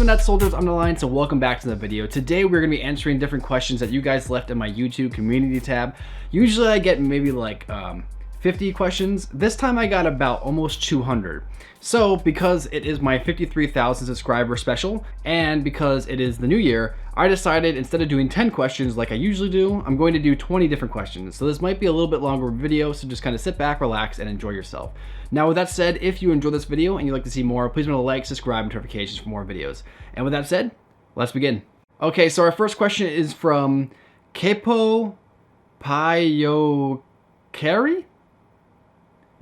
the Net Soldiers on the line, so welcome back to the video. Today we're going to be answering different questions that you guys left in my YouTube community tab. Usually I get maybe like 50 questions. This time I got about almost 200. So because it is my 53,000 subscriber special and because it is the new year, I decided instead of doing 10 questions like I usually do, I'm going to do 20 different questions. So this might be a little bit longer video, so just kind of sit back, relax, and enjoy yourself. Now with that said, if you enjoyed this video and you'd like to see more, please remember to like, subscribe, and notifications for more videos. And with that said, let's begin. Okay, so our first question is from Kepo Payokari?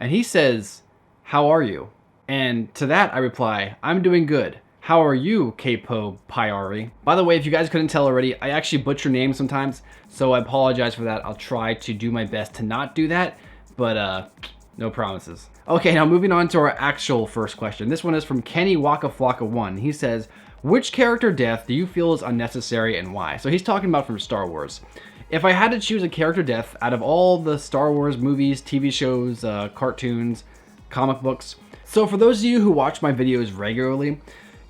And he says, "How are you?" And to that I reply, "I'm doing good. How are you, Kepo Payari?" By the way, if you guys couldn't tell already, I actually butcher names sometimes, so I apologize for that. I'll try to do my best to not do that, but no promises. Okay, now moving on to our actual first question. This one is from Kenny Waka Flocka 1. He says, "Which character death do you feel is unnecessary and why?" So he's talking about from Star Wars. If I had to choose a character death out of all the Star Wars movies, TV shows, cartoons, comic books. So for those of you who watch my videos regularly,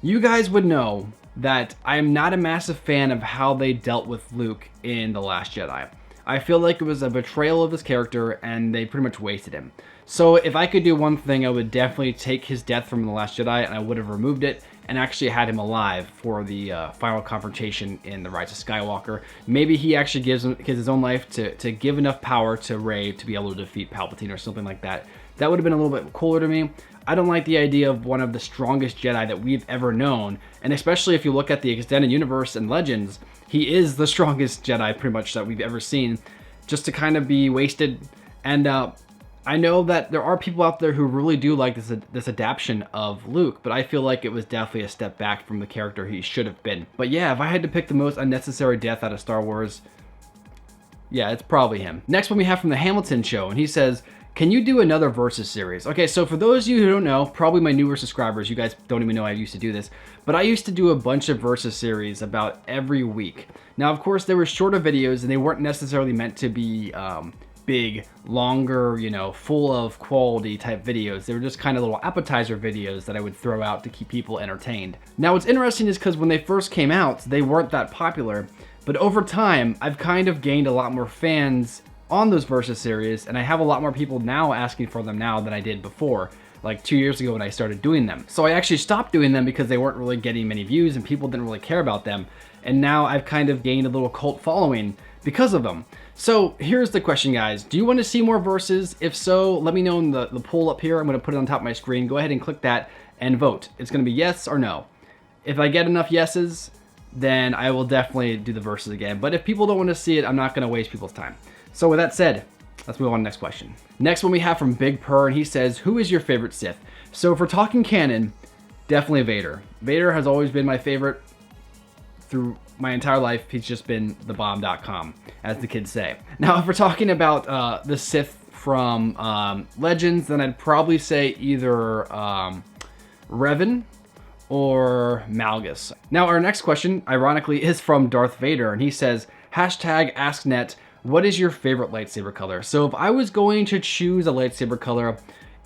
you guys would know that I am not a massive fan of how they dealt with Luke in The Last Jedi. I feel like it was a betrayal of his character and they pretty much wasted him. So if I could do one thing, I would definitely take his death from The Last Jedi and I would have removed it and actually had him alive for the final confrontation in The Rise of Skywalker. Maybe he actually gives his own life to give enough power to Rey to be able to defeat Palpatine or something like that. That would have been a little bit cooler to me. I don't like the idea of one of the strongest Jedi that we've ever known, and especially if you look at the extended universe and Legends, he is the strongest Jedi pretty much that we've ever seen, just to kind of be wasted. And I know that there are people out there who really do like this adaptation of Luke, but I feel like it was definitely a step back from the character he should have been. But yeah, if I had to pick the most unnecessary death out of Star Wars, yeah, it's probably him. Next one we have from the Hamilton Show, and he says, "Can you do another Versus series?" Okay, so for those of you who don't know, probably my newer subscribers, you guys don't even know I used to do this, but I used to do a bunch of Versus series about every week. Now, of course, they were shorter videos, and they weren't necessarily meant to be big, longer, you know, full of quality type videos. They were just kind of little appetizer videos that I would throw out to keep people entertained. Now, what's interesting is because when they first came out, they weren't that popular, but over time, I've kind of gained a lot more fans on those Versus series, and I have a lot more people now asking for them now than I did before, like 2 years ago when I started doing them. So I actually stopped doing them because they weren't really getting many views and people didn't really care about them. And now I've kind of gained a little cult following because of them. So here's the question, guys. Do you want to see more Versus? If so, let me know in the poll up here. I'm going to put it on top of my screen. Go ahead and click that and vote. It's going to be yes or no. If I get enough yeses, then I will definitely do the Versus again. But if people don't want to see it, I'm not going to waste people's time. So with that said, let's move on to the next question. Next one we have from Big Purr, and he says, "Who is your favorite Sith?" So if we're talking canon, definitely Vader. Vader has always been my favorite through my entire life. He's just been the bomb.com, as the kids say. Now, if we're talking about the Sith from Legends, then I'd probably say either Revan or Malgus. Now, our next question, ironically, is from Darth Vader, and he says, #AskNet, what is your favorite lightsaber color? So if I was going to choose a lightsaber color,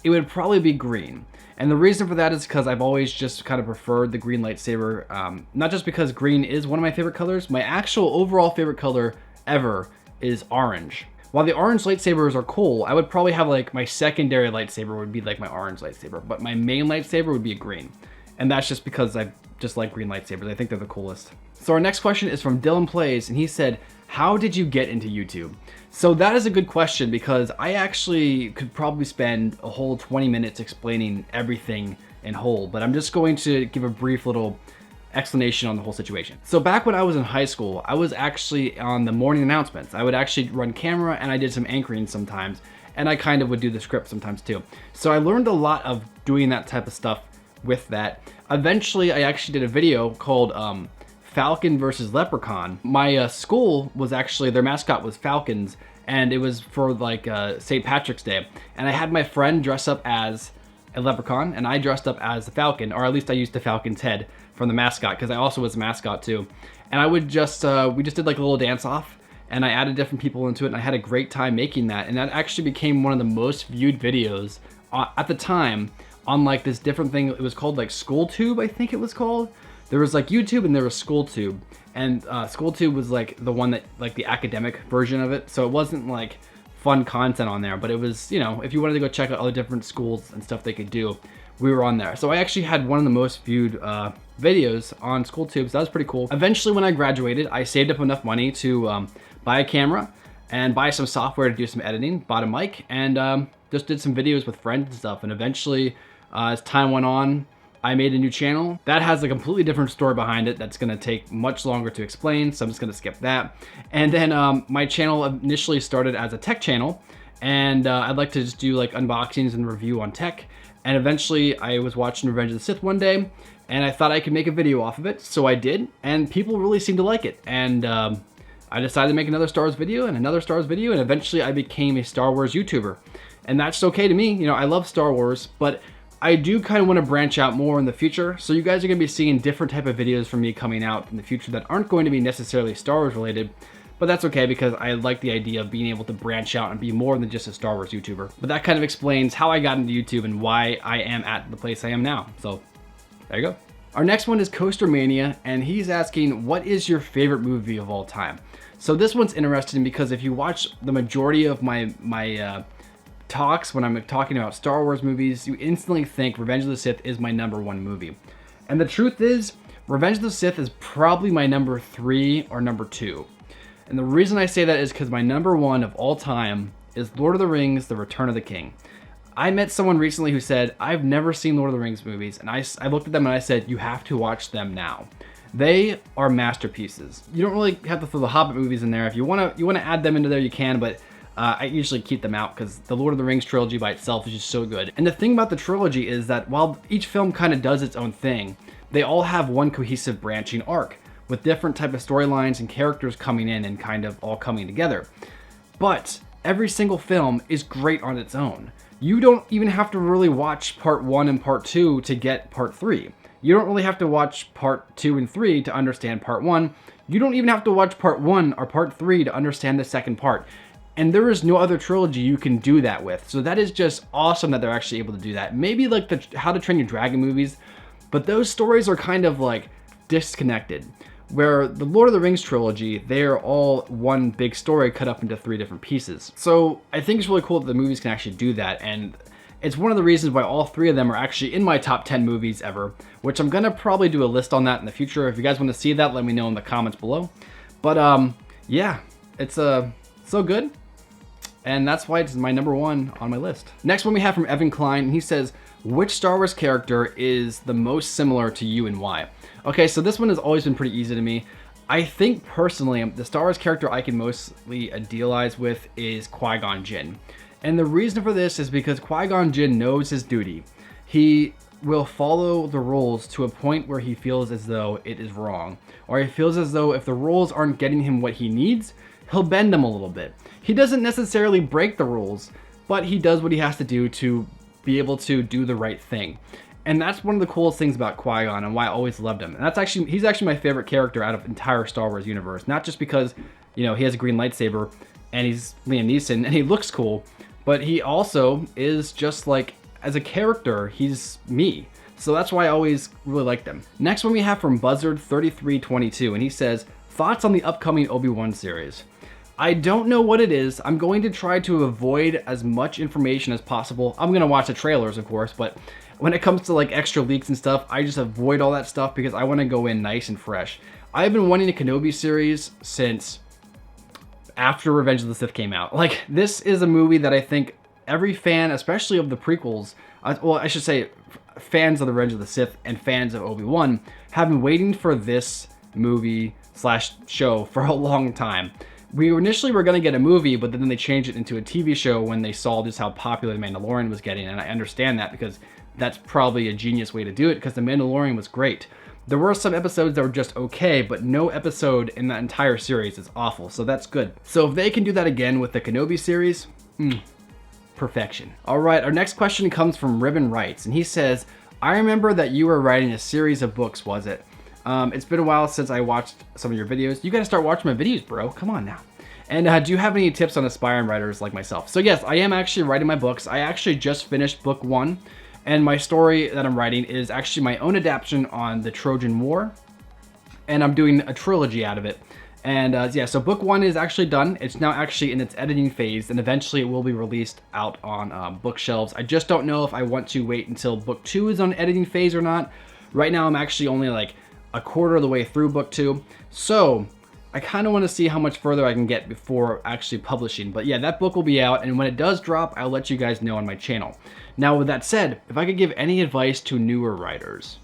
it would probably be green. And the reason for that is because I've always just kind of preferred the green lightsaber. Not just because green is one of my favorite colors, my actual overall favorite color ever is orange. While the orange lightsabers are cool, I would probably have like my secondary lightsaber would be like my orange lightsaber, but my main lightsaber would be a green. And that's just because I just like green lightsabers. I think they're the coolest. So our next question is from Dylan Plays, and he said, "How did you get into YouTube?" So that is a good question because I actually could probably spend a whole 20 minutes explaining everything in whole, but I'm just going to give a brief little explanation on the whole situation. So back when I was in high school, I was actually on the morning announcements. I would actually run camera and I did some anchoring sometimes, and I kind of would do the script sometimes too. So I learned a lot of doing that type of stuff with that. Eventually, I actually did a video called Falcon versus Leprechaun. My school was actually, their mascot was Falcons, and it was for like St. Patrick's Day. And I had my friend dress up as a leprechaun, and I dressed up as the Falcon, or at least I used the Falcon's head from the mascot, because I also was a mascot too. And I would just, we just did like a little dance off, and I added different people into it, and I had a great time making that. And that actually became one of the most viewed videos at the time on like this different thing. It was called like SchoolTube, I think it was called. There was like YouTube and there was SchoolTube. And SchoolTube was like the one that, like the academic version of it. So it wasn't like fun content on there, but it was, you know, if you wanted to go check out all the different schools and stuff they could do, we were on there. So I actually had one of the most viewed videos on SchoolTube, so that was pretty cool. Eventually when I graduated, I saved up enough money to buy a camera and buy some software to do some editing, bought a mic, and just did some videos with friends and stuff. And eventually, as time went on, I made a new channel. That has a completely different story behind it that's gonna take much longer to explain, so I'm just gonna skip that. And then my channel initially started as a tech channel, and I'd like to just do like unboxings and review on tech. And eventually I was watching Revenge of the Sith one day, and I thought I could make a video off of it, so I did, and people really seemed to like it. And I decided to make another Star Wars video and another Star Wars video, and eventually I became a Star Wars YouTuber. And that's okay to me. You know, I love Star Wars, but I do kind of want to branch out more in the future. So you guys are going to be seeing different type of videos from me coming out in the future that aren't going to be necessarily Star Wars related, but that's okay because I like the idea of being able to branch out and be more than just a Star Wars YouTuber. But that kind of explains how I got into YouTube and why I am at the place I am now. So there you go. Our next one is Coaster Mania, and he's asking, what is your favorite movie of all time? So this one's interesting because if you watch the majority of my talks when I'm talking about Star Wars movies, you instantly think Revenge of the Sith is my #1 movie. And the truth is, Revenge of the Sith is probably my #3 or #2. And the reason I say that is because my #1 of all time is Lord of the Rings, The Return of the King. I met someone recently who said, I've never seen Lord of the Rings movies, and I looked at them and I said, you have to watch them now. They are masterpieces. You don't really have to throw the Hobbit movies in there. If you want to add them into there, you can, but I usually keep them out because the Lord of the Rings trilogy by itself is just so good. And the thing about the trilogy is that while each film kind of does its own thing, they all have one cohesive branching arc with different type of storylines and characters coming in and kind of all coming together. But every single film is great on its own. You don't even have to really watch part 1 and part 2 to get part 3. You don't really have to watch part 2 and 3 to understand part 1. You don't even have to watch part 1 or part 3 to understand the second part. And there is no other trilogy you can do that with. So that is just awesome that they're actually able to do that. Maybe like the How to Train Your Dragon movies, but those stories are kind of like disconnected. Where the Lord of the Rings trilogy, they're all one big story cut up into 3 different pieces. So I think it's really cool that the movies can actually do that, and it's one of the reasons why all 3 of them are actually in my top 10 movies ever, which I'm gonna probably do a list on that in the future. If you guys want to see that, let me know in the comments below. But yeah, it's so good, and that's why it's my #1 on my list. Next one we have from Evan Klein, and he says, which Star Wars character is the most similar to you and why? Okay, so this one has always been pretty easy to me. I think personally, the Star Wars character I can mostly idealize with is Qui-Gon Jinn. And the reason for this is because Qui-Gon Jinn knows his duty. He will follow the rules to a point where he feels as though it is wrong. Or he feels as though if the rules aren't getting him what he needs, he'll bend them a little bit. He doesn't necessarily break the rules, but he does what he has to do to be able to do the right thing. And that's one of the coolest things about Qui-Gon and why I always loved him. And he's actually my favorite character out of the entire Star Wars universe. Not just because, you know, he has a green lightsaber and he's Liam Neeson and he looks cool, but he also is just like, as a character, he's me. So that's why I always really liked him. Next one we have from Buzzard3322, and he says, thoughts on the upcoming ObiWan series. I don't know what it is. I'm going to try to avoid as much information as possible. I'm gonna watch the trailers, of course, but when it comes to like extra leaks and stuff, I just avoid all that stuff because I want to go in nice and fresh. I've been wanting a Kenobi series since after Revenge of the Sith came out. Like, this is a movie that I think every fan, especially of the prequels, well, I should say fans of the Revenge of the Sith and fans of Obi-Wan, have been waiting for this movie / show for a long time. We initially were going to get a movie, but then they changed it into a TV show when they saw just how popular The Mandalorian was getting, and I understand that because that's probably a genius way to do it because The Mandalorian was great. There were some episodes that were just okay, but no episode in that entire series is awful, so that's good. So if they can do that again with the Kenobi series, perfection. All right, our next question comes from Ribbon Writes, and he says, I remember that you were writing a series of books, was it? It's been a while since I watched some of your videos. You gotta start watching my videos, bro. Come on now. And do you have any tips on aspiring writers like myself? So yes, I am actually writing my books. I actually just finished book 1. And my story that I'm writing is actually my own adaptation on the Trojan War, and I'm doing a trilogy out of it. And yeah, so book 1 is actually done. It's now actually in its editing phase, and eventually it will be released out on bookshelves. I just don't know if I want to wait until book 2 is on editing phase or not. Right now I'm actually only like a quarter of the way through book 2. So I kind of want to see how much further I can get before actually publishing. But yeah, that book will be out, and when it does drop, I'll let you guys know on my channel. Now with that said, if I could give any advice to newer writers,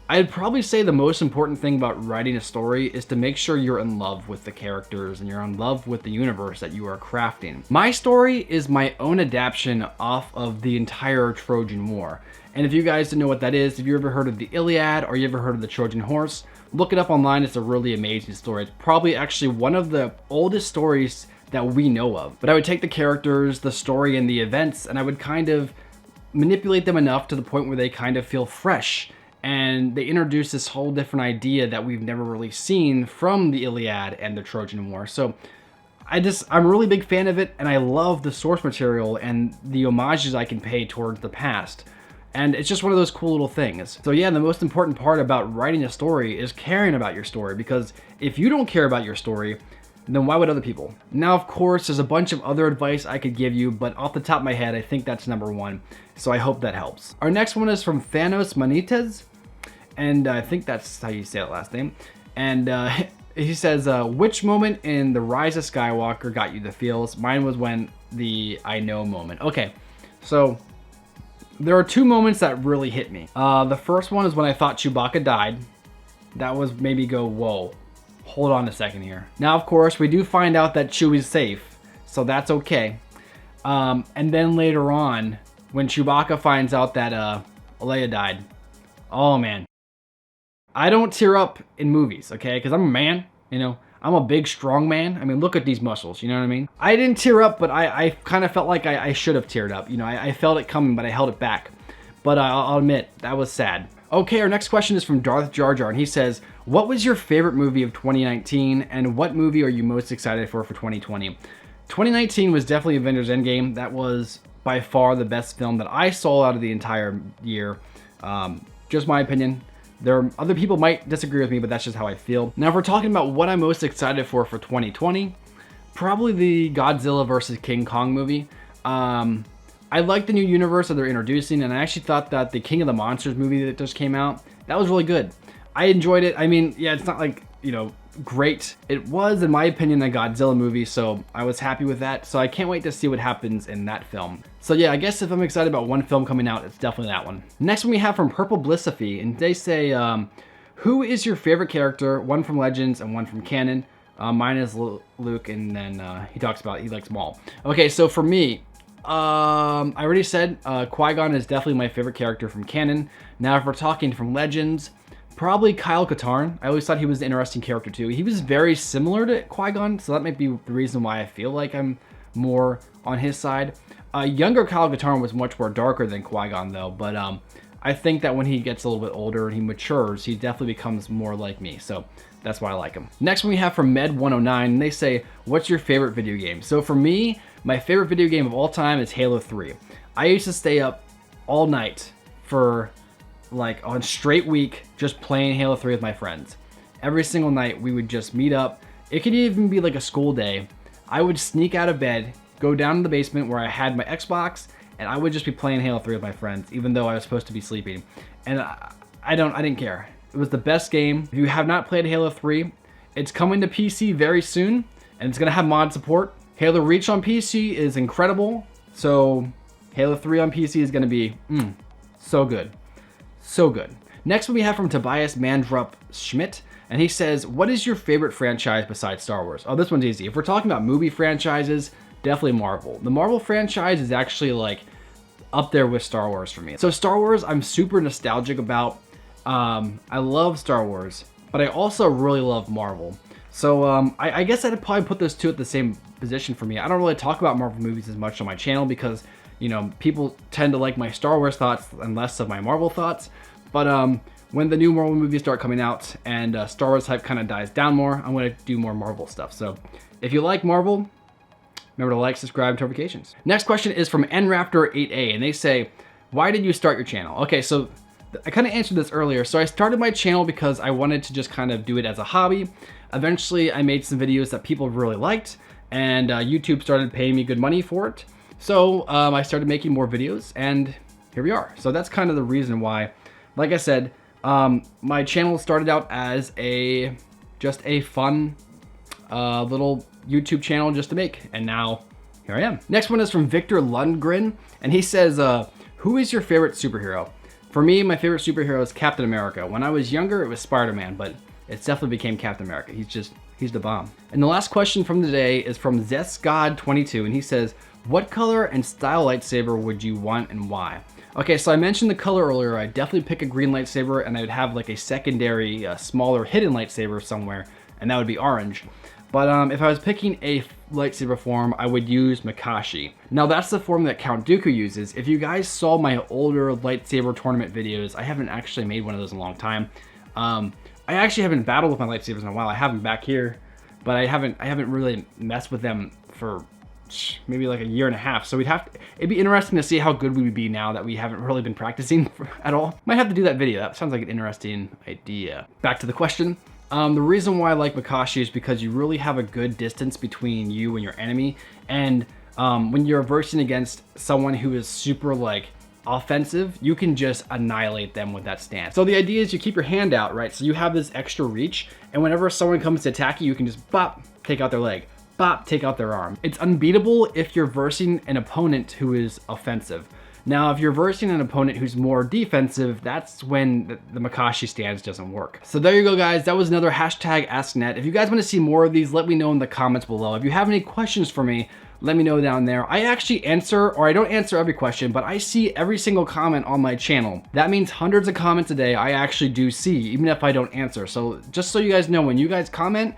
I'd probably say the most important thing about writing a story is to make sure you're in love with the characters and you're in love with the universe that you are crafting. My story is my own adaptation off of the entire Trojan War. And if you guys don't know what that is, if you ever heard of the Iliad or you ever heard of the Trojan Horse, look it up online. It's a really amazing story. It's probably actually one of the oldest stories that we know of. But I would take the characters, the story, and the events, and I would kind of manipulate them enough to the point where they kind of feel fresh. And they introduce this whole different idea that we've never really seen from the Iliad and the Trojan War. So I'm a really big fan of it, and I love the source material and the homages I can pay towards the past. And it's just one of those cool little things. So yeah, the most important part about writing a story is caring about your story, because if you don't care about your story, then why would other people? Now, of course, there's a bunch of other advice I could give you, but off the top of my head, I think that's number 1. So I hope that helps. Our next one is from Thanos Manites. And I think that's how you say that last name. And he says, which moment in The Rise of Skywalker got you the feels? Mine was when the I know moment. Okay, so there are 2 moments that really hit me. The first one is when I thought Chewbacca died. That was maybe go, whoa, hold on a second here. Now, of course, we do find out that Chewie's safe, so that's okay. And then later on, when Chewbacca finds out that Leia died, oh man. I don't tear up in movies, okay? Because I'm a man, you know? I'm a big, strong man. I mean, look at these muscles, you know what I mean? I didn't tear up, but I kind of felt like I should have teared up. You know, I felt it coming, but I held it back. But I'll admit, that was sad. Okay, our next question is from Darth Jar Jar, and he says, what was your favorite movie of 2019, and what movie are you most excited for 2020? 2019 was definitely Avengers Endgame. That was by far the best film that I saw out of the entire year. Just my opinion. Other people might disagree with me, but that's just how I feel. Now, if we're talking about what I'm most excited for 2020, probably the Godzilla vs. King Kong movie. I like the new universe that they're introducing, and I actually thought that the King of the Monsters movie that just came out, that was really good. I enjoyed it. I mean, yeah, it's not like, you know, great. It was, in my opinion, a Godzilla movie, so I was happy with that. So I can't wait to see what happens in that film. So yeah, I guess if I'm excited about one film coming out, it's definitely that one. Next one we have from Purple Blissophy, and they say, who is your favorite character? One from Legends and one from canon. Mine is Luke, and then he talks about he likes them all. Okay, so for me, I already said Qui-Gon is definitely my favorite character from canon. Now, if we're talking from Legends, probably Kyle Katarn. I always thought he was an interesting character too. He was very similar to Qui-Gon, so that might be the reason why I feel like I'm more on his side. Younger Kyle Katarn was much more darker than Qui-Gon though, but I think that when he gets a little bit older and he matures, he definitely becomes more like me, so that's why I like him. Next one we have from Med109, and they say, what's your favorite video game? So for me, my favorite video game of all time is Halo 3. I used to stay up all night for like on straight week just playing Halo 3 with my friends. Every single night we would just meet up. It could even be like a school day. I would sneak out of bed, go down to the basement where I had my Xbox, and I would just be playing Halo 3 with my friends, even though I was supposed to be sleeping. And I didn't care. It was the best game. If you have not played Halo 3, it's coming to PC very soon, and it's gonna have mod support. Halo Reach on PC is incredible, so Halo 3 on PC is gonna be so good. So good. Next one we have from TobiasMan Schmidt, and he says, what is your favorite franchise besides Star Wars? Oh, this one's easy. If we're talking about movie franchises, definitely Marvel. The Marvel franchise is actually like up there with Star Wars for me. So Star Wars, I'm super nostalgic about. I love Star Wars, but I also really love Marvel. So I guess I'd probably put those two at the same position for me. I don't really talk about Marvel movies as much on my channel because, you know, people tend to like my Star Wars thoughts and less of my Marvel thoughts. But when the new Marvel movies start coming out and Star Wars hype kind of dies down more, I'm going to do more Marvel stuff. So if you like Marvel, remember to like, subscribe, notifications. Next question is from NRaptor8A, and they say, why did you start your channel? Okay, so I kind of answered this earlier. So I started my channel because I wanted to just kind of do it as a hobby. Eventually, I made some videos that people really liked, and YouTube started paying me good money for it. So I started making more videos, and here we are. So that's kind of the reason why. Like I said, my channel started out as just a fun little YouTube channel just to make, and now here I am. Next one is from Victor Lundgren, and he says, who is your favorite superhero? For me, my favorite superhero is Captain America. When I was younger, it was Spider-Man, but it definitely became Captain America. He's the bomb. And the last question from the day is from ZesGod22, and he says, what color and style lightsaber would you want and why? Okay, so I mentioned the color earlier. I'd definitely pick a green lightsaber, and I would have like a secondary, smaller hidden lightsaber somewhere, and that would be orange. But if I was picking a lightsaber form, I would use Makashi. Now that's the form that Count Dooku uses. If you guys saw my older lightsaber tournament videos, I haven't actually made one of those in a long time. I actually haven't battled with my lightsabers in a while. I have them back here, but I haven't really messed with them for maybe like a year and a half. So it'd be interesting to see how good we would be now that we haven't really been practicing at all. Might have to do that video. That sounds like an interesting idea. Back to the question. The reason why I like Makashi is because you really have a good distance between you and your enemy. And when you're versing against someone who is super like offensive, you can just annihilate them with that stance. So the idea is you keep your hand out, right? So you have this extra reach, and whenever someone comes to attack you, you can just bop, take out their leg. Bop, take out their arm. It's unbeatable if you're versing an opponent who is offensive. Now, if you're versing an opponent who's more defensive, that's when the Makashi stance doesn't work. So there you go, guys. That was another hashtag AskNet. If you guys want to see more of these, let me know in the comments below. If you have any questions for me, let me know down there. I actually answer, or I don't answer every question, but I see every single comment on my channel. That means hundreds of comments a day I actually do see, even if I don't answer. So just so you guys know, when you guys comment,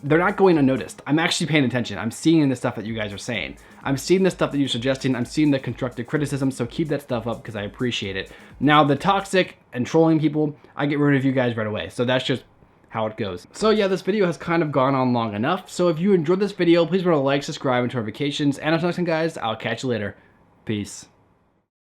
they're not going unnoticed. I'm actually paying attention. I'm seeing the stuff that you guys are saying. I'm seeing the stuff that you're suggesting. I'm seeing the constructive criticism, so keep that stuff up because I appreciate it. Now, the toxic and trolling people, I get rid of you guys right away. So that's just how it goes. So yeah, this video has kind of gone on long enough. So if you enjoyed this video, please remember to like, subscribe, and turn notifications. And until next time, guys, I'll catch you later. Peace.